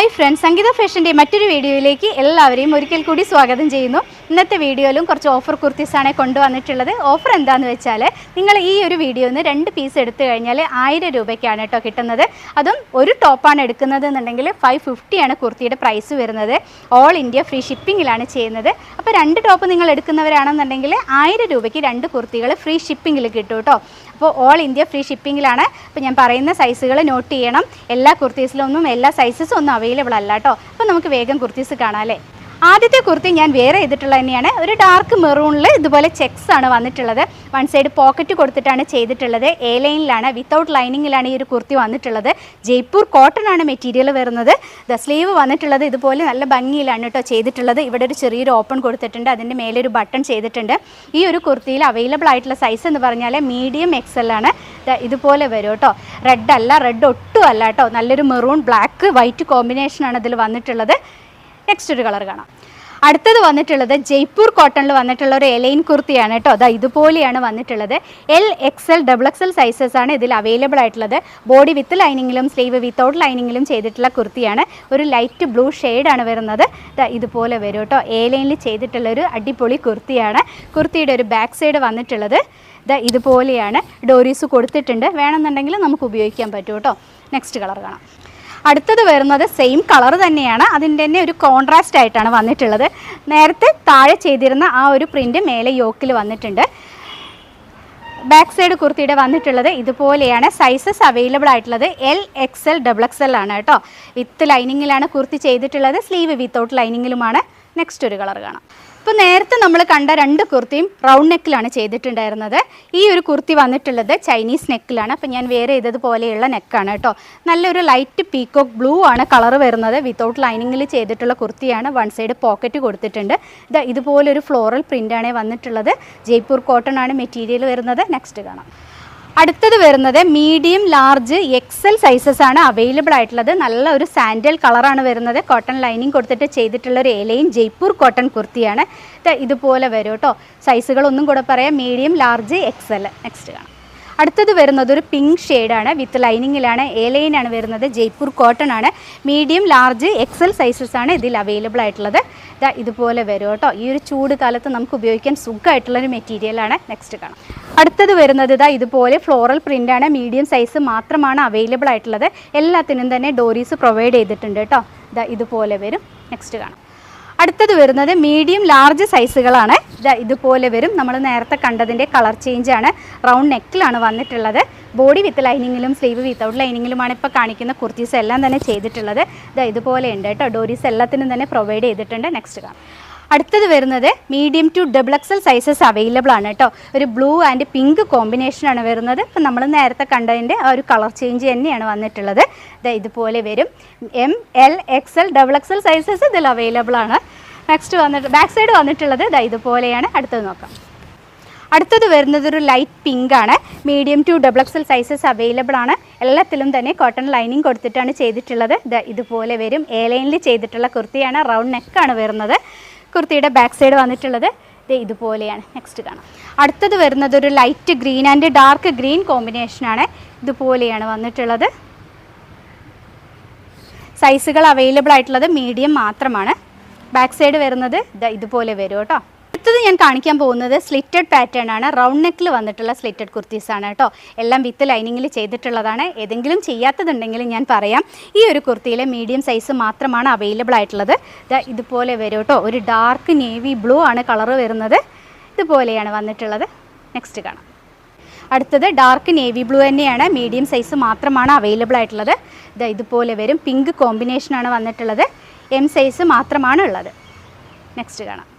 Hi friends, സംഗീത ഫാഷൻ്റെ മറ്റൊരു വീഡിയോയിലേക്ക് എല്ലാവരെയും ഒരിക്കൽ കൂടി സ്വാഗതം ചെയ്യുന്നു. ഇന്നത്തെ വീഡിയോയിലും കുറച്ച് ഓഫർ കുർത്തീസാണ് കൊണ്ടുവന്നിട്ടുള്ളത്. ഓഫർ എന്താണെന്ന് വെച്ചാൽ, നിങ്ങൾ ഈ ഒരു വീഡിയോയിൽ നിന്ന് 2 പീസ് എടുത്തു കഴിഞ്ഞാൽ 1000 രൂപയ്ക്കാണ് കേട്ടോ കിട്ടുന്നത്. അതും ഒരു ടോപ്പാണ് എടുക്കുന്നത് എന്നുണ്ടെങ്കിൽ 550 ആണ് കുർത്തിയുടെ പ്രൈസ് വരുന്നത്. ഓൾ ഇന്ത്യ ഫ്രീ ഷിപ്പിങ്ങിലാണ് ചെയ്യുന്നത്. അപ്പോൾ 2 ടോപ്പ് നിങ്ങൾ എടുക്കുന്നവരാണെന്നുണ്ടെങ്കിൽ 1000 രൂപയ്ക്ക് 2 കുർത്തികൾ ഫ്രീ ഷിപ്പിങ്ങിൽ കിട്ടും കേട്ടോ. അപ്പോൾ ഓൾ ഇന്ത്യ ഫ്രീ ഷിപ്പിങ്ങിലാണ്. അപ്പോൾ ഞാൻ പറയുന്ന സൈസുകൾ നോട്ട് ചെയ്യണം. എല്ലാ കുർത്തീസിലൊന്നും എല്ലാ സൈസസും ഒന്നും അവൈലബിൾ അല്ല കേട്ടോ. അപ്പോൾ നമുക്ക് വേഗം കുർത്തീസ് കാണാം അല്ലേ. ആദ്യത്തെ കുർത്തി ഞാൻ വെയർ ചെയ്തിട്ടുള്ളത് തന്നെയാണ്. ഒരു ഡാർക്ക് മെറൂണിൽ ഇതുപോലെ ചെക്സ് ആണ് വന്നിട്ടുള്ളത്. വൺ സൈഡ് പോക്കറ്റ് കൊടുത്തിട്ടാണ് ചെയ്തിട്ടുള്ളത്. എ ലൈനിലാണ്, വിത്തൗട്ട് ലൈനിങ്ങിലാണ് ഈ ഒരു കുർത്തി വന്നിട്ടുള്ളത്. ജയ്പൂർ കോട്ടൺ ആണ് മെറ്റീരിയൽ വരുന്നത്. സ്ലീവ് വന്നിട്ടുള്ളത് ഇതുപോലെ നല്ല ഭംഗിയിലാണ് കേട്ടോ ചെയ്തിട്ടുള്ളത്. ഇവിടെ ഒരു ചെറിയൊരു ഓപ്പൺ കൊടുത്തിട്ടുണ്ട്, അതിൻ്റെ മേലെ ഒരു ബട്ടൺ ചെയ്തിട്ടുണ്ട്. ഈ ഒരു കുർത്തിയിൽ അവൈലബിൾ ആയിട്ടുള്ള സൈസ് എന്ന് പറഞ്ഞാൽ മീഡിയം എക്സൽ ആണ്. ഇതുപോലെ വരും കേട്ടോ. റെഡ് അല്ല, റെഡ് ഒട്ടും അല്ല കേട്ടോ. നല്ലൊരു മെറൂൺ ബ്ലാക്ക് വൈറ്റ് കോമ്പിനേഷനാണ് ഇതിൽ വന്നിട്ടുള്ളത്. നെക്സ്റ്റ് ഒരു കളർ കാണാം. അടുത്തത് വന്നിട്ടുള്ളത് ജയ്പൂർ കോട്ടണിൽ വന്നിട്ടുള്ള ഒരു എലൈൻ കുർത്തിയാണ് കേട്ടോ. അതാ ഇതുപോലെയാണ് വന്നിട്ടുള്ളത്. LXL XXL സൈസസ് ആണ് ഇതിൽ അവൈലബിൾ ആയിട്ടുള്ളത്. ബോഡി വിത്ത് ലൈനിങ്ങിലും സ്ലീവ് വിത്തൗട്ട് ലൈനിങ്ങിലും ചെയ്തിട്ടുള്ള കുർത്തിയാണ്. ഒരു ലൈറ്റ് ബ്ലൂ ഷെയ്ഡാണ് വരുന്നത്. ഇതുപോലെ വരും കേട്ടോ. എ ലൈനിൽ ചെയ്തിട്ടുള്ളൊരു അടിപൊളി കുർത്തിയാണ്. കുർത്തിയുടെ ഒരു ബാക്ക് സൈഡ് വന്നിട്ടുള്ളത് ഇതുപോലെയാണ്. ഡോരീസ് കൊടുത്തിട്ടുണ്ട്. വേണമെന്നുണ്ടെങ്കിൽ നമുക്ക് ഉപയോഗിക്കാൻ പറ്റും കേട്ടോ. നെക്സ്റ്റ് കളർ കാണാം. അടുത്തത് വരുന്നത് സെയിം കളർ തന്നെയാണ്. അതിൻ്റെ തന്നെ ഒരു കോൺട്രാസ്റ്റ് ആയിട്ടാണ് വന്നിട്ടുള്ളത്. നേരത്തെ താഴെ ചെയ്തിരുന്ന ആ ഒരു പ്രിൻ്റ് മേലെ യോക്കിൽ വന്നിട്ടുണ്ട്. ബാക്ക് സൈഡ് കുർത്തിയുടെ വന്നിട്ടുള്ളത് ഇതുപോലെയാണ്. സൈസസ് അവൈലബിൾ ആയിട്ടുള്ളത് LXL XXL ആണ് കേട്ടോ. വിത്ത് ലൈനിങ്ങിലാണ് കുർത്തി ചെയ്തിട്ടുള്ളത്. സ്ലീവ് വിത്തൗട്ട് ലൈനിങ്ങിലുമാണ്. നെക്സ്റ്റ് ഒരു കളർ കാണാം. ഇപ്പോൾ നേരത്തെ നമ്മൾ കണ്ട 2 കുർത്തിയും റൗണ്ട് നെക്കിലാണ് ചെയ്തിട്ടുണ്ടായിരുന്നത്. ഈ ഒരു കുർത്തി വന്നിട്ടുള്ളത് ചൈനീസ് നെക്കിലാണ്. അപ്പോൾ ഞാൻ വെയർ ചെയ്തതുപോലെയുള്ള നെക്കാണ് കേട്ടോ. നല്ലൊരു ലൈറ്റ് പീക്കോക്ക് ബ്ലൂ ആണ് കളർ വരുന്നത്. വിത്തൗട്ട് ലൈനിങ്ങിൽ ചെയ്തിട്ടുള്ള കുർത്തിയാണ്. വൺ സൈഡ് പോക്കറ്റ് കൊടുത്തിട്ടുണ്ട്. ഇതുപോലൊരു ഫ്ലോറൽ പ്രിൻ്റാണ് വന്നിട്ടുള്ളത്. ജയ്പൂർ കോട്ടൺ ആണ് മെറ്റീരിയൽ വരുന്നത്. നെക്സ്റ്റ് കാണാം. അടുത്തത് വരുന്നത് മീഡിയം ലാർജ് XL സൈസസ് ആണ് അവൈലബിൾ ആയിട്ടുള്ളത്. നല്ല ഒരു സാൻഡൽ കളറാണ് വരുന്നത്. കോട്ടൺ ലൈനിങ് കൊടുത്തിട്ട് ചെയ്തിട്ടുള്ള ഒരു എലൈൻ ജയ്പൂർ കോട്ടൺ കുർത്തിയാണ്. ഇതുപോലെ വരും കേട്ടോ. സൈസുകളൊന്നും കൂടെ പറയാം, മീഡിയം ലാർജ് XL. നെക്സ്റ്റ് കാണാം. അടുത്തത് വരുന്നത് ഒരു പിങ്ക് ഷെയ്ഡാണ്. വിത്ത് ലൈനിങ്ങിലാണ്. എ ലൈനാണ് വരുന്നത്. ജയ്പൂർ കോട്ടൺ ആണ്. മീഡിയം ലാർജ് XL സൈസസ് ആണ് ഇതിൽ അവൈലബിൾ ആയിട്ടുള്ളത്. ഇതുപോലെ വരും കേട്ടോ. ഈ ഒരു ചൂട് കാലത്ത് നമുക്ക് ഉപയോഗിക്കാൻ സുഖമായിട്ടുള്ളൊരു മെറ്റീരിയലാണ്. നെക്സ്റ്റ് കാണാം. അടുത്തത് വരുന്നത് ഇതുപോലെ ഫ്ലോറൽ പ്രിൻ്റാണ്. മീഡിയം സൈസ് മാത്രമാണ് അവൈലബിൾ ആയിട്ടുള്ളത്. എല്ലാത്തിനും തന്നെ ഡോരീസ് പ്രൊവൈഡ് ചെയ്തിട്ടുണ്ട് കേട്ടോ. ഇതുപോലെ വരും. നെക്സ്റ്റ് കാണാം. അടുത്തത് വരുന്നത് മീഡിയം ലാർജ് സൈസുകളാണ്. ഇതുപോലെ വരും. നമ്മൾ നേരത്തെ കണ്ടതിൻ്റെ കളർ ചേഞ്ചാണ്. റൗണ്ട് നെക്കിലാണ് വന്നിട്ടുള്ളത്. ബോഡി വിത്ത് ലൈനിങ്ങിലും സ്ലീവ് വിത്തൗട്ട് ലൈനിങ്ങിലുമാണ് ഇപ്പോൾ കാണിക്കുന്ന കുർത്തീസ് എല്ലാം തന്നെ ചെയ്തിട്ടുള്ളത്. ഇതുപോലെ ഉണ്ട് കേട്ടോ. ഡോരീസ് എല്ലാത്തിനും തന്നെ പ്രൊവൈഡ് ചെയ്തിട്ടുണ്ട്. നെക്സ്റ്റ് കാണാം. അടുത്തത് വരുന്നത് medium to XXL sizes available ആണ് കേട്ടോ. ഒരു ബ്ലൂ ആൻഡ് പിങ്ക് കോമ്പിനേഷനാണ് വരുന്നത്. ഇപ്പം നമ്മൾ നേരത്തെ കണ്ടതിൻ്റെ ആ ഒരു കളർ ചേഞ്ച് തന്നെയാണ് വന്നിട്ടുള്ളത്. ഇതുപോലെ വരും. ML XL XXL സൈസസ് ഇതിൽ അവൈലബിൾ ആണ്. നെക്സ്റ്റ് വന്നിട്ട് ബാക്ക് സൈഡ് വന്നിട്ടുള്ളത് ഇതുപോലെയാണ്. അടുത്തത് നോക്കാം. അടുത്തത് വരുന്നത് ഒരു ലൈറ്റ് പിങ്ക് ആണ്. Medium to XXL sizes available ആണ്. എല്ലാത്തിലും തന്നെ കോട്ടൺ ലൈനിങ് കൊടുത്തിട്ടാണ് ചെയ്തിട്ടുള്ളത്. ഇതുപോലെ വരും. എ ലൈനിൽ ചെയ്തിട്ടുള്ള കുർത്തിയാണ്. റൗണ്ട് നെക്കാണ് വരുന്നത്. കുർത്തിയുടെ ബാക്ക് സൈഡ് വന്നിട്ടുള്ളത് ഇതുപോലെയാണ്. നെക്സ്റ്റ് കാണാം. അടുത്തത് വരുന്നത് ഒരു light green and dark green കോമ്പിനേഷനാണ്. ഇതുപോലെയാണ് വന്നിട്ടുള്ളത്. സൈസുകൾ അവൈലബിൾ ആയിട്ടുള്ളത് മീഡിയം മാത്രമാണ്. ബാക്ക് സൈഡ് വരുന്നത് ഇതുപോലെ വരും കേട്ടോ. അടുത്തത് ഞാൻ കാണിക്കാൻ പോകുന്നത് സ്ലിറ്റഡ് പാറ്റേൺ ആണ്. റൗണ്ട് നെക്കിൽ വന്നിട്ടുള്ള സ്ലിറ്റഡ് കുർത്തീസാണ് കേട്ടോ. എല്ലാം വിത്ത് ലൈനിങ്ങിൽ ചെയ്തിട്ടുള്ളതാണ്. ഏതെങ്കിലും ചെയ്യാത്തതുണ്ടെങ്കിൽ ഞാൻ പറയാം. ഈ ഒരു കുർത്തിയിലെ മീഡിയം സൈസ് മാത്രമാണ് അവൈലബിൾ ആയിട്ടുള്ളത്. ഇതുപോലെ വരും കേട്ടോ. ഒരു ഡാർക്ക് നേവി ബ്ലൂ ആണ് കളർ വരുന്നത്. ഇതുപോലെയാണ് വന്നിട്ടുള്ളത്. നെക്സ്റ്റ് കാണാം. അടുത്തത് ഡാർക്ക് നേവി ബ്ലൂ തന്നെയാണ്. മീഡിയം സൈസ് മാത്രമാണ് അവൈലബിൾ ആയിട്ടുള്ളത്. ഇതുപോലെ വരും. പിങ്ക് കോമ്പിനേഷനാണ് വന്നിട്ടുള്ളത്. M സൈസ് മാത്രമാണ് ഉള്ളത്. നെക്സ്റ്റ് കാണാം.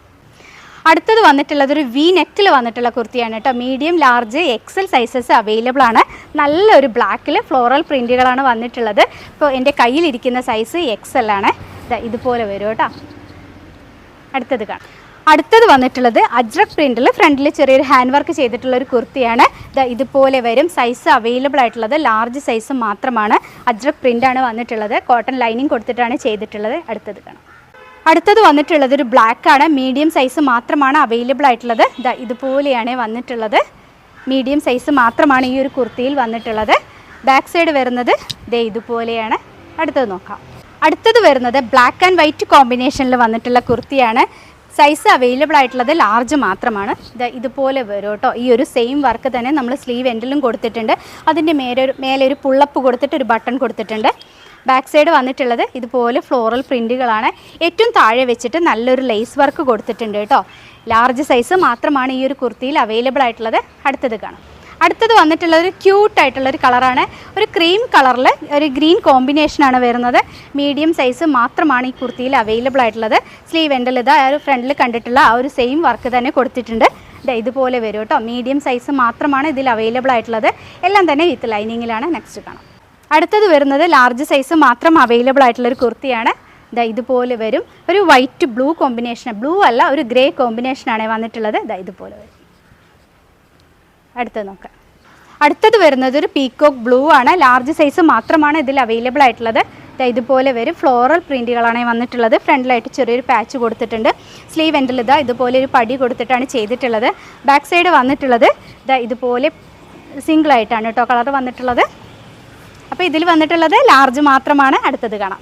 അടുത്തത് വന്നിട്ടുള്ളത് ഒരു V നെക്കിൽ വന്നിട്ടുള്ള കുർത്തിയാണ് കേട്ടോ. Medium large XL sizes available ആണ്. നല്ലൊരു ബ്ലാക്കിൽ ഫ്ലോറൽ പ്രിൻറ്റുകളാണ് വന്നിട്ടുള്ളത്. ഇപ്പോൾ എൻ്റെ കയ്യിലിരിക്കുന്ന സൈസ് XL ആണ്. ഇതുപോലെ വരും കേട്ടോ. അടുത്തത് കാണാം. അടുത്തത് വന്നിട്ടുള്ളത് അജ്രക് പ്രിൻറ്റിൽ ഫ്രണ്ടിൽ ചെറിയൊരു ഹാൻഡ് വർക്ക് ചെയ്തിട്ടുള്ള ഒരു കുർത്തിയാണ്. ഇതുപോലെ വരും. സൈസ് അവൈലബിൾ ആയിട്ടുള്ളത് ലാർജ് സൈസ് മാത്രമാണ്. അജ്രക് പ്രിൻ്റാണ് വന്നിട്ടുള്ളത്. കോട്ടൺ ലൈനിങ് കൊടുത്തിട്ടാണ് ചെയ്തിട്ടുള്ളത്. അടുത്തത് കാണാം. അടുത്തത് വന്നിട്ടുള്ളത് ഒരു ബ്ലാക്ക് ആണ്. മീഡിയം സൈസ് മാത്രമാണ് അവൈലബിൾ ആയിട്ടുള്ളത്. ഇതുപോലെയാണ് വന്നിട്ടുള്ളത്. മീഡിയം സൈസ് മാത്രമാണ് ഈ ഒരു കുർത്തിയിൽ വന്നിട്ടുള്ളത്. ബാക്ക് സൈഡ് വരുന്നത് ഇതുപോലെയാണ്. അടുത്തത് നോക്കാം. അടുത്തത് വരുന്നത് ബ്ലാക്ക് ആൻഡ് വൈറ്റ് കോമ്പിനേഷനിൽ വന്നിട്ടുള്ള കുർത്തിയാണ്. സൈസ് അവൈലബിൾ ആയിട്ടുള്ളത് ലാർജ് മാത്രമാണ്. ഇതുപോലെ വരും കേട്ടോ. ഈ ഒരു സെയിം വർക്ക് തന്നെ നമ്മൾ സ്ലീവ് എൻഡിലും കൊടുത്തിട്ടുണ്ട്. അതിൻ്റെ മേലെ ഒരു പുള്ളപ്പ് കൊടുത്തിട്ട് ഒരു ബട്ടൺ കൊടുത്തിട്ടുണ്ട്. ബാക്ക് സൈഡ് വന്നിട്ടുള്ളത് ഇതുപോലെ ഫ്ലോറൽ പ്രിൻറ്റുകളാണ്. ഏറ്റവും താഴെ വെച്ചിട്ട് നല്ലൊരു ലേസ് വർക്ക് കൊടുത്തിട്ടുണ്ട് കേട്ടോ. ലാർജ് സൈസ് മാത്രമാണ് ഈ ഒരു കുർത്തിയിൽ അവൈലബിൾ ആയിട്ടുള്ളത്. അടുത്തത് കാണാം. അടുത്തത് വന്നിട്ടുള്ളത് ഒരു ക്യൂട്ടായിട്ടുള്ളൊരു കളറാണ്. ഒരു ക്രീം കളറിൽ ഒരു ഗ്രീൻ കോമ്പിനേഷനാണ് വരുന്നത്. മീഡിയം സൈസ് മാത്രമാണ് ഈ കുർത്തിയിൽ അവൈലബിൾ ആയിട്ടുള്ളത്. സ്ലീവ് എൻഡിൽ ഇതാ ഒരു ഫ്രണ്ടിൽ കണ്ടിട്ടുള്ള ആ ഒരു സെയിം വർക്ക് തന്നെ കൊടുത്തിട്ടുണ്ട്. ഇതുപോലെ വരും കേട്ടോ. മീഡിയം സൈസ് മാത്രമാണ് ഇതിൽ അവൈലബിൾ ആയിട്ടുള്ളത്. എല്ലാം തന്നെ വിത്ത് ലൈനിങ്ങിലാണ്. നെക്സ്റ്റ് കാണാം. അടുത്തത് വരുന്നത് ലാർജ് സൈസ് മാത്രം അവൈലബിൾ ആയിട്ടുള്ളൊരു കുർത്തിയാണ്. ഇതുപോലെ വരും. ഒരു വൈറ്റ് ബ്ലൂ കോമ്പിനേഷൻ, ബ്ലൂ അല്ല ഒരു ഗ്രേ കോമ്പിനേഷനാണ് വന്നിട്ടുള്ളത്. ഇതുപോലെ വരും. അടുത്തത് നോക്കാം. അടുത്തത് വരുന്നത് ഒരു പീക്കോക്ക് ബ്ലൂ ആണ്. ലാർജ് സൈസ് മാത്രമാണ് ഇതിൽ അവൈലബിൾ ആയിട്ടുള്ളത്. ഇതുപോലെ വരും. ഫ്ലോറൽ പ്രിൻറ്റുകളാണ് വന്നിട്ടുള്ളത്. ഫ്രണ്ടിലായിട്ട് ചെറിയൊരു പാച്ച് കൊടുത്തിട്ടുണ്ട്. സ്ലീവ് എൻഡിൽ ഇതുപോലെ ഒരു പടി കൊടുത്തിട്ടാണ് ചെയ്തിട്ടുള്ളത്. ബാക്ക് സൈഡ് വന്നിട്ടുള്ളത് ഇതുപോലെ സിംഗിളായിട്ടാണ് കേട്ടോ കളർ വന്നിട്ടുള്ളത്. അപ്പോൾ ഇതിൽ വന്നിട്ടുള്ളത് ലാർജ് മാത്രമാണ്. അടുത്തത് കാണാം.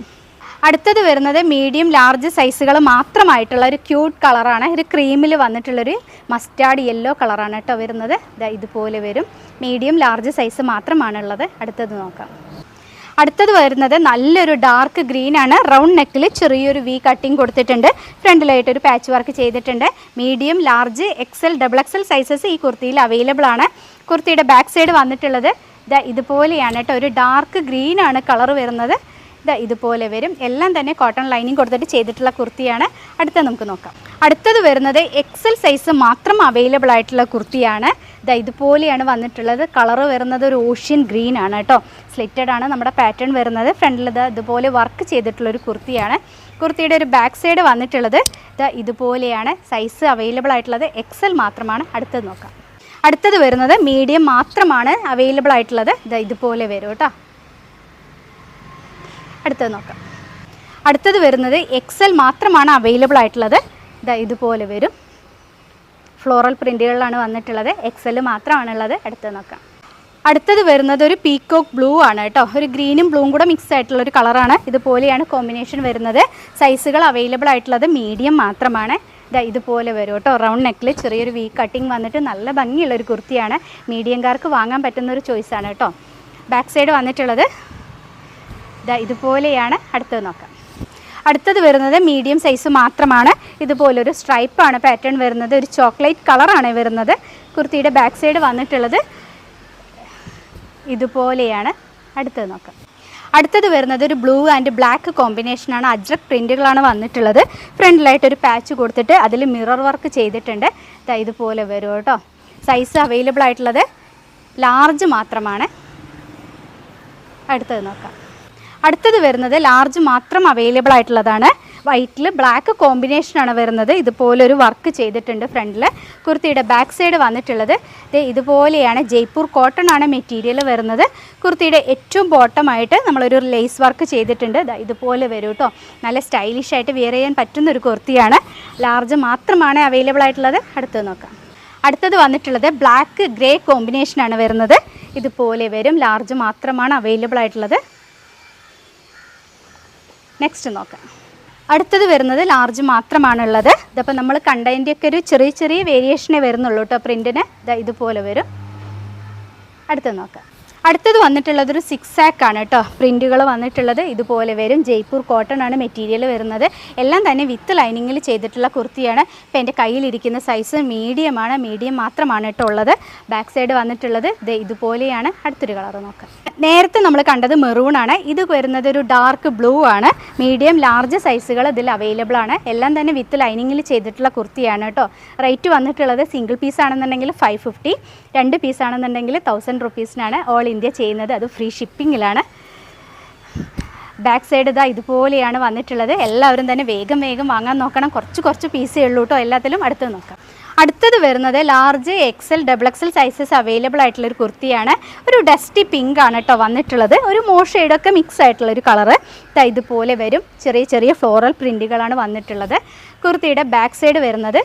അടുത്തത് വരുന്നത് മീഡിയം ലാർജ് സൈസുകൾ മാത്രമായിട്ടുള്ള ഒരു ക്യൂട്ട് കളറാണ്. ഒരു ക്രീമിൽ വന്നിട്ടുള്ളൊരു മസ്റ്റാർഡ് യെല്ലോ കളറാണ് കേട്ടോ വരുന്നത്. ഇതുപോലെ വരും. മീഡിയം ലാർജ് സൈസ് മാത്രമാണുള്ളത്. അടുത്തത് നോക്കാം. അടുത്തത് വരുന്നത് നല്ലൊരു ഡാർക്ക് ഗ്രീൻ ആണ്. റൗണ്ട് നെക്കിൽ ചെറിയൊരു വി കട്ടിങ് കൊടുത്തിട്ടുണ്ട്. ഫ്രണ്ടിലായിട്ടൊരു പാച്ച് വർക്ക് ചെയ്തിട്ടുണ്ട്. Medium large XL XXL sizes ഈ കുർത്തിയിൽ അവൈലബിൾ ആണ്. കുർത്തിയുടെ ബാക്ക് സൈഡ് വന്നിട്ടുള്ളത് ഇതുപോലെയാണ് കേട്ടോ. ഒരു ഡാർക്ക് ഗ്രീൻ ആണ് കളർ വരുന്നത്. ഇതുപോലെ വരും. എല്ലാം തന്നെ കോട്ടൺ ലൈനിങ് കൊടുത്തിട്ട് ചെയ്തിട്ടുള്ള കുർത്തിയാണ്. അടുത്ത നമുക്ക് നോക്കാം. അടുത്തത് വരുന്നത് XL സൈസ് മാത്രം അവൈലബിൾ ആയിട്ടുള്ള കുർത്തിയാണ്. ഇതുപോലെയാണ് വന്നിട്ടുള്ളത്. കളർ വരുന്നത് ഒരു ഓഷ്യൻ ഗ്രീൻ ആണ് കേട്ടോ. സ്ലിറ്റഡ് ആണ് നമ്മുടെ പാറ്റേൺ വരുന്നത്. ഫ്രണ്ടിൽ ഇതുപോലെ വർക്ക് ചെയ്തിട്ടുള്ളൊരു കുർത്തിയാണ്. കുർത്തിയുടെ ഒരു ബാക്ക് സൈഡ് വന്നിട്ടുള്ളത് ഇതുപോലെയാണ്. സൈസ് അവൈലബിൾ ആയിട്ടുള്ളത് XL മാത്രമാണ്. അടുത്തത് നോക്കാം. അടുത്തത് വരുന്നത് മീഡിയം മാത്രമാണ് അവൈലബിൾ ആയിട്ടുള്ളത്. ഇതുപോലെ വരും കേട്ടോ. അടുത്തത് നോക്കാം. അടുത്തത് വരുന്നത് XL മാത്രമാണ് അവൈലബിൾ ആയിട്ടുള്ളത്. ഇതുപോലെ വരും. ഫ്ലോറൽ പ്രിൻറ്റുകളിലാണ് വന്നിട്ടുള്ളത്. XL മാത്രമാണുള്ളത്. അടുത്തത് നോക്കാം. അടുത്തത് വരുന്നത് ഒരു പീക്കോക്ക് ബ്ലൂ ആണ് കേട്ടോ. ഒരു ഗ്രീനും ബ്ലൂവും കൂടെ മിക്സ് ആയിട്ടുള്ളൊരു കളറാണ്. ഇതുപോലെയാണ് കോമ്പിനേഷൻ വരുന്നത്. സൈസുകൾ അവൈലബിൾ ആയിട്ടുള്ളത് മീഡിയം മാത്രമാണ്. ഇതുപോലെ വരും കേട്ടോ. റൗണ്ട് നെക്കിൽ ചെറിയൊരു വി കട്ടിങ് വന്നിട്ട് നല്ല ഭംഗിയുള്ളൊരു കുർത്തിയാണ്. മീഡിയംകാർക്ക് വാങ്ങാൻ പറ്റുന്നൊരു ചോയ്സാണ് കേട്ടോ. ബാക്ക് സൈഡ് വന്നിട്ടുള്ളത് ഇതുപോലെയാണ്. അടുത്തത് നോക്കാം. അടുത്തത് വരുന്നത് മീഡിയം സൈസ് മാത്രമാണ്. ഇതുപോലൊരു സ്ട്രൈപ്പാണ് പാറ്റേൺ വരുന്നത്. ഒരു ചോക്ലേറ്റ് കളറാണ് വരുന്നത്. കുർത്തിയുടെ ബാക്ക് സൈഡ് വന്നിട്ടുള്ളത് ഇതുപോലെയാണ്. അടുത്തത് നോക്കാം. അടുത്തത് വരുന്നത് ഒരു ബ്ലൂ ആൻഡ് ബ്ലാക്ക് കോമ്പിനേഷനാണ്. അജ്രക് പ്രിൻറ്റുകളാണ് വന്നിട്ടുള്ളത്. ഫ്രണ്ടിലായിട്ടൊരു പാച്ച് കൊടുത്തിട്ട് അതിൽ മിറർ വർക്ക് ചെയ്തിട്ടുണ്ട്. ഇതുപോലെ വരും കേട്ടോ. സൈസ് അവൈലബിൾ ആയിട്ടുള്ളത് ലാർജ് മാത്രമാണ്. അടുത്തത് നോക്കാം. അടുത്തത് വരുന്നത് ലാർജ് മാത്രം അവൈലബിൾ ആയിട്ടുള്ളതാണ്. വൈറ്റിൽ ബ്ലാക്ക് കോമ്പിനേഷനാണ് വരുന്നത്. ഇതുപോലൊരു വർക്ക് ചെയ്തിട്ടുണ്ട് ഫ്രണ്ടിൽ. കുർത്തിയുടെ ബാക്ക് സൈഡ് വന്നിട്ടുള്ളത് ഇതുപോലെയാണ്. ജയ്പൂർ കോട്ടൺ ആണ് മെറ്റീരിയൽ വരുന്നത്. കുർത്തിയുടെ ഏറ്റവും ബോട്ടമായിട്ട് നമ്മളൊരു ലേസ് വർക്ക് ചെയ്തിട്ടുണ്ട്. ഇതുപോലെ വരും കേട്ടോ. നല്ല സ്റ്റൈലിഷ് ആയിട്ട് വെയർ ചെയ്യാൻ പറ്റുന്നൊരു കുർത്തിയാണ്. ലാർജ് മാത്രമാണ് അവൈലബിൾ ആയിട്ടുള്ളത്. അടുത്തത് നോക്കാം. അടുത്തത് വന്നിട്ടുള്ളത് ബ്ലാക്ക് ഗ്രേ കോമ്പിനേഷനാണ് വരുന്നത്. ഇതുപോലെ വരും. ലാർജ് മാത്രമാണ് അവൈലബിൾ ആയിട്ടുള്ളത്. നെക്സ്റ്റ് നോക്കാം. അടുത്തത് വരുന്നത് ലാർജ് മാത്രമാണുള്ളത്. ഇതിപ്പോൾ നമ്മൾ കണ്ടതിൻ്റെയൊക്കെ ഒരു ചെറിയ ചെറിയ വേരിയേഷനേ വരുന്നുള്ളൂ കേട്ടോ. പ്രിൻറ്റിന് ഇതുപോലെ വരും. അടുത്തത് നോക്കാം. അടുത്തത് വന്നിട്ടുള്ളത് ഒരു 6 ആക്കാണ് കേട്ടോ. പ്രിൻറ്റുകൾ വന്നിട്ടുള്ളത് ഇതുപോലെ വരും. ജയ്പൂർ കോട്ടൺ ആണ് മെറ്റീരിയൽ വരുന്നത്. എല്ലാം തന്നെ വിത്ത് ലൈനിങ്ങിൽ ചെയ്തിട്ടുള്ള കുർത്തിയാണ്. ഇപ്പോൾ എൻ്റെ കയ്യിലിരിക്കുന്ന സൈസ് മീഡിയമാണ്. മീഡിയം മാത്രമാണ് കേട്ടോ ഉള്ളത്. ബാക്ക് സൈഡ് വന്നിട്ടുള്ളത് ഇതുപോലെയാണ്. അടുത്തൊരു കളർ നോക്കാം. നേരത്തെ നമ്മൾ കണ്ടത് മെറൂൺ ആണ്. ഇത് വരുന്നത് ഒരു ഡാർക്ക് ബ്ലൂ ആണ്. മീഡിയം ലാർജ് സൈസുകൾ ഇതിൽ അവൈലബിൾ ആണ്. എല്ലാം തന്നെ വിത്ത് ലൈനിങ്ങിൽ ചെയ്തിട്ടുള്ള കുർത്തിയാണ് കേട്ടോ. റേറ്റ് വന്നിട്ടുള്ളത് സിംഗിൾ പീസ് ആണെന്നുണ്ടെങ്കിൽ 550, 2 പീസ് ആണെന്നുണ്ടെങ്കിൽ 1000 റുപ്പീസിനാണ് ഓൾ ഇന്ത്യ ചെയ്യുന്നത്. അത് ഫ്രീ ഷിപ്പിങ്ങിലാണ്. ബാക്ക് സൈഡ് ഇതുപോലെയാണ് വന്നിട്ടുള്ളത്. എല്ലാവരും തന്നെ വേഗം വാങ്ങാൻ നോക്കണം. കുറച്ച് പീസേ ഉള്ളൂ കേട്ടോ എല്ലാത്തിലും. അടുത്തത് നോക്കാം. അടുത്തത് വരുന്നത് large XL XXL sizes available ആയിട്ടുള്ളൊരു കുർത്തിയാണ്. ഒരു ഡസ്റ്റി പിങ്ക് ആണ് കേട്ടോ വന്നിട്ടുള്ളത്. ഒരു ഷെയ്ഡൊക്കെ മിക്സ് ആയിട്ടുള്ളൊരു കളറ്. ഇതുപോലെ വരും. ചെറിയ ഫ്ലോറൽ പ്രിൻറ്റുകളാണ് വന്നിട്ടുള്ളത്. കുർത്തിയുടെ ബാക്ക് സൈഡ് വരുന്നത്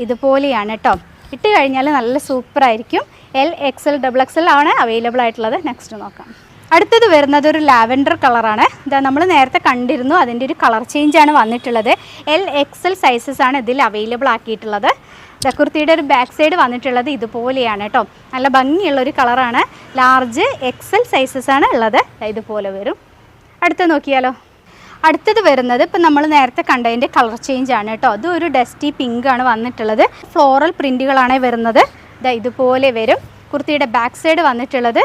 ഇതുപോലെയാണ് കേട്ടോ. ഇട്ട് കഴിഞ്ഞാൽ നല്ല സൂപ്പറായിരിക്കും. L XL XXL ആണ് അവൈലബിൾ ആയിട്ടുള്ളത്. നെക്സ്റ്റ് നോക്കാം. അടുത്തത് വരുന്നത് ഒരു ലാവൻഡർ കളറാണ്. ഇതാ നമ്മൾ നേരത്തെ കണ്ടിരുന്നു, അതിൻ്റെ ഒരു കളർ ചേഞ്ചാണ് വന്നിട്ടുള്ളത്. LXL സൈസസ് ആണ് ഇതിൽ അവൈലബിൾ ആക്കിയിട്ടുള്ളത്. കുർത്തിയുടെ ഒരു ബാക്ക് സൈഡ് വന്നിട്ടുള്ളത് ഇതുപോലെയാണ് കേട്ടോ. നല്ല ഭംഗിയുള്ളൊരു കളറാണ്. ലാർജ് XL സൈസസ് ആണ് ഉള്ളത്. ഇതുപോലെ വരും. അടുത്ത നോക്കിയാലോ. അടുത്തത് വരുന്നത് ഇപ്പം നമ്മൾ നേരത്തെ കണ്ടതിൻ്റെ കളർ ചേഞ്ച് ആണ് കേട്ടോ. അത് ഒരു ഡസ്റ്റി പിങ്ക് ആണ് വന്നിട്ടുള്ളത്. ഫ്ലോറൽ പ്രിൻറ്റുകളാണ് വരുന്നത്. ഇതുപോലെ വരും. കുർത്തിയുടെ ബാക്ക് സൈഡ് വന്നിട്ടുള്ളത്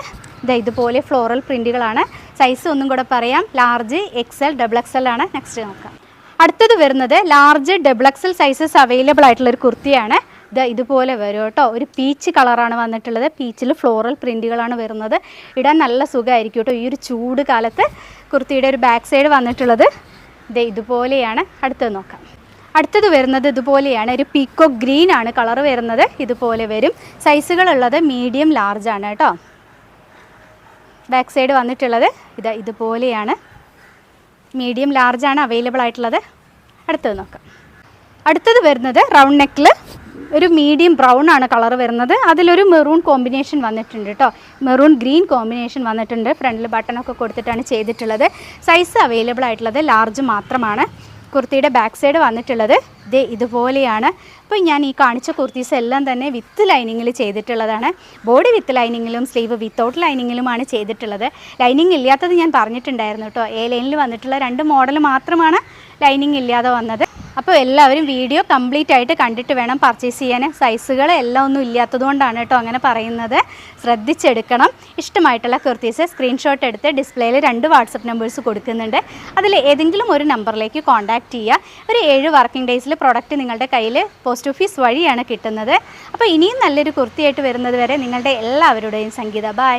ഇതുപോലെ ഫ്ലോറൽ പ്രിൻറ്റുകളാണ്. സൈസ് ഒന്നും കൂടെ പറയാം, ലാർജ് XL XXL ആണ്. നെക്സ്റ്റ് നോക്കാം. അടുത്തത് വരുന്നത് ലാർജ് XXL സൈസസ് അവൈലബിൾ ആയിട്ടുള്ളൊരു കുർത്തിയാണ്. ഇതുപോലെ വരും കേട്ടോ. ഒരു പീച്ച് കളറാണ് വന്നിട്ടുള്ളത്. പീച്ചിൽ ഫ്ലോറൽ പ്രിൻറ്റുകളാണ് വരുന്നത്. ഇടാൻ നല്ല സുഖമായിരിക്കും കേട്ടോ ഈ ഒരു ചൂട് കാലത്ത്. കുർത്തിയുടെ ഒരു ബാക്ക് സൈഡ് വന്നിട്ടുള്ളത് ഇതുപോലെയാണ്. അടുത്തത് നോക്കാം. അടുത്തത് വരുന്നത് ഇതുപോലെയാണ്. ഒരു പീക്കോ ഗ്രീൻ ആണ് കളർ വരുന്നത്. ഇതുപോലെ വരും. സൈസുകളുള്ളത് മീഡിയം ലാർജ് ആണ് കേട്ടോ. ബാക്ക് സൈഡ് വന്നിട്ടുള്ളത് ഇതുപോലെയാണ്. മീഡിയം ലാർജ് ആണ് അവൈലബിൾ ആയിട്ടുള്ളത്. അടുത്തത് നോക്കാം. അടുത്തത് വരുന്നത് റൗണ്ട് നെക്കിൽ ഒരു മീഡിയം ബ്രൗൺ ആണ് കളർ വരുന്നത്. അതിലൊരു മെറൂൺ കോമ്പിനേഷൻ വന്നിട്ടുണ്ട് കേട്ടോ. മെറൂൺ ഗ്രീൻ കോമ്പിനേഷൻ വന്നിട്ടുണ്ട്. ഫ്രണ്ടിൽ ബട്ടണൊക്കെ കൊടുത്തിട്ടാണ് ചെയ്തിട്ടുള്ളത്. സൈസ് അവൈലബിൾ ആയിട്ടുള്ളത് ലാർജ് മാത്രമാണ്. കുർത്തിയുടെ ബാക്ക് സൈഡ് വന്നിട്ടുള്ളത് ഇതുപോലെയാണ്. അപ്പോൾ ഞാൻ ഈ കാണിച്ച കുർത്തീസ് എല്ലാം തന്നെ വിത്ത് ലൈനിങ്ങിൽ ചെയ്തിട്ടുള്ളതാണ്. ബോഡി വിത്ത് ലൈനിങ്ങിലും സ്ലീവ് വിത്തൗട്ട് ലൈനിങ്ങിലുമാണ് ചെയ്തിട്ടുള്ളത്. ലൈനിങ് ഇല്ലാത്തത് ഞാൻ പറഞ്ഞിട്ടുണ്ടായിരുന്നു കേട്ടോ. A ലൈനിൽ വന്നിട്ടുള്ള 2 മോഡൽ മാത്രമാണ് ലൈനിങ് ഇല്ലാതെ വന്നത്. അപ്പോൾ എല്ലാവരും വീഡിയോ കംപ്ലീറ്റ് ആയിട്ട് കണ്ടിട്ട് വേണം പർച്ചേസ് ചെയ്യാൻ. സൈസുകൾ എല്ലാം ഒന്നും ഇല്ലാത്തതുകൊണ്ടാണ് കേട്ടോ അങ്ങനെ പറയുന്നത്. ശ്രദ്ധിച്ചെടുക്കണം. ഇഷ്ടമായിട്ടുള്ള കുർത്തീസ് സ്ക്രീൻഷോട്ട് എടുത്ത് ഡിസ്പ്ലേയിൽ 2 വാട്സപ്പ് നമ്പേഴ്സ് കൊടുക്കുന്നുണ്ട്. അതിൽ ഏതെങ്കിലും ഒരു നമ്പറിലേക്ക് കോൺടാക്റ്റ് ചെയ്യുക. ഒരു 7 വർക്കിംഗ് ഡേയ്സിൽ പ്രോഡക്റ്റ് നിങ്ങളുടെ കയ്യിൽ പോസ്റ്റ് ഓഫീസ് വഴിയാണ് കിട്ടുന്നത്. അപ്പോൾ ഇനിയും നല്ലൊരു കുർത്തിയായിട്ട് വരുന്നത് വരെ നിങ്ങളുടെ എല്ലാവരുടെയും സംഗീത. ബൈ.